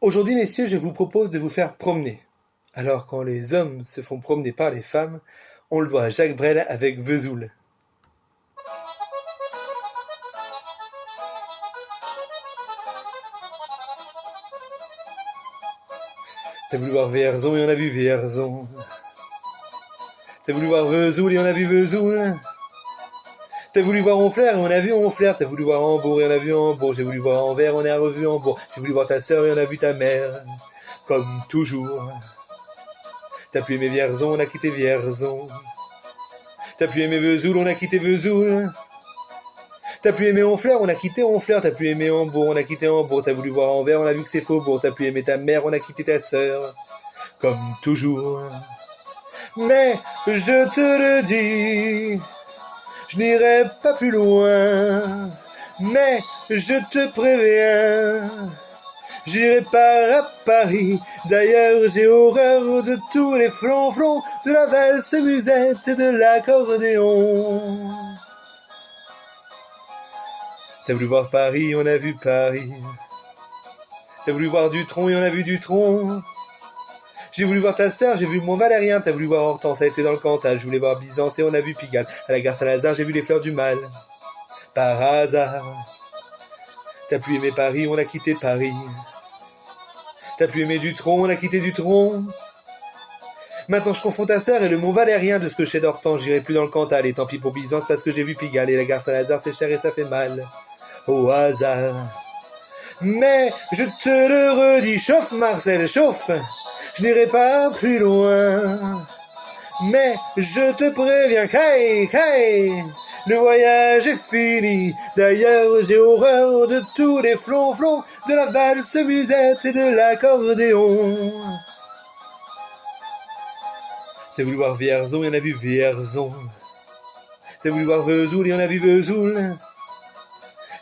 Aujourd'hui, messieurs, je vous propose de vous faire promener. Alors, quand les hommes se font promener par les femmes, on le doit à Jacques Brel avec Vesoul. T'as voulu voir Vierzon et on a vu Vierzon. T'as voulu voir Vesoul et on a vu Vesoul. T'as voulu voir Honfleur et on a vu Honfleur. T'as voulu voir Hambourg et on a vu Hambourg. J'ai voulu voir Anvers, on a revu Hambourg. J'ai voulu voir ta sœur et on a vu ta mère. Comme toujours. T'as pu aimer Vierzon, on a quitté Vierzon. T'as pu aimer Vesoul, on a quitté Vesoul. T'as pu aimer Honfleur, on a quitté Honfleur. T'as pu aimer Hambourg, on a quitté Hambourg. T'as voulu voir Anvers, on a vu que c'est Faubourg. T'as pu aimer ta mère, on a quitté ta sœur. Comme toujours. Mais je te le dis, je n'irai pas plus loin. Mais je te préviens, j'irai pas à Paris. D'ailleurs j'ai horreur de tous les flonflons, de la valse musette et de l'accordéon. T'as voulu voir Paris, on a vu Paris. T'as voulu voir Dutronc et on a vu Dutronc. J'ai voulu voir ta sœur, j'ai vu mon Valérien. T'as voulu voir Hortense, elle était dans le Cantal. Je voulais voir Byzance et on a vu Pigalle. À la gare Saint-Lazare, j'ai vu les fleurs du mal. Par hasard. T'as pu aimer Paris, on a quitté Paris. T'as pu aimer Dutronc, on a quitté Dutronc. Maintenant je confonds ta sœur et le mont Valérien. De ce que je sais d'Hortense, j'irai plus dans le Cantal. Et tant pis pour Byzance parce que j'ai vu Pigalle. Et la gare Saint-Lazare, c'est cher et ça fait mal. Au hasard. Mais je te le redis, chauffe Marcel, chauffe. Je n'irai pas plus loin. Mais je te préviens, hey, le voyage est fini. D'ailleurs j'ai horreur de tous les flonflons, de la valse musette et de l'accordéon. T'as voulu voir Vierzon et on a vu Vierzon. T'as voulu voir Vesoul et on a vu Vesoul.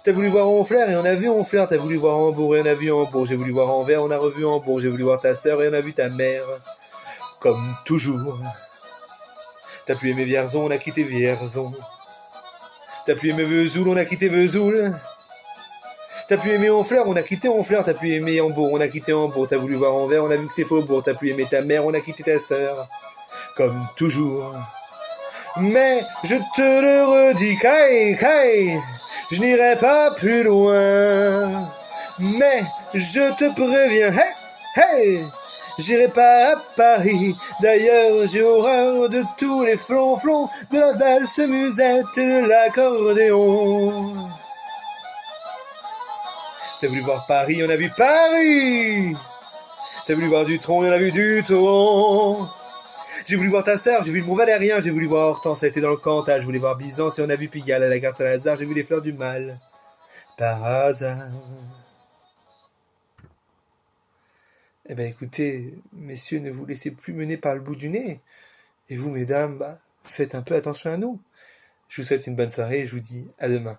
T'as voulu voir Honfleur et on a vu Honfleur. T'as voulu voir Hambourg et on a vu Hambourg. J'ai voulu voir Anvers, on a revu Hambourg. J'ai voulu voir ta sœur et on a vu ta mère. Comme toujours. T'as pu aimer Vierzon, on a quitté Vierzon. T'as pu aimer Vesoul, on a quitté Vesoul. T'as pu aimer Honfleur, on a quitté Honfleur. T'as pu aimer Hambourg, on a quitté Hambourg. T'as voulu voir Anvers, on a vu que c'est Faubourg. T'as pu aimer ta mère, on a quitté ta sœur. Comme toujours. Mais je te le redis, hey, je n'irai pas plus loin. Mais je te préviens, hey, j'irai pas à Paris. D'ailleurs j'ai horreur de tous les flonflons, de la valse musette et de l'accordéon. T'as voulu voir Paris, on a vu Paris. T'as voulu voir Dutronc, on a vu Dutronc. J'ai voulu voir ta sœur, j'ai vu le mont Valérien. J'ai voulu voir Hortense, elle était dans le Cantal. Je voulais voir Byzance et on a vu Pigalle. À la gare Saint-Lazare, j'ai vu les fleurs du mal. Par hasard. Eh ben écoutez, messieurs, ne vous laissez plus mener par le bout du nez. Et vous, mesdames, faites un peu attention à nous. Je vous souhaite une bonne soirée et je vous dis à demain.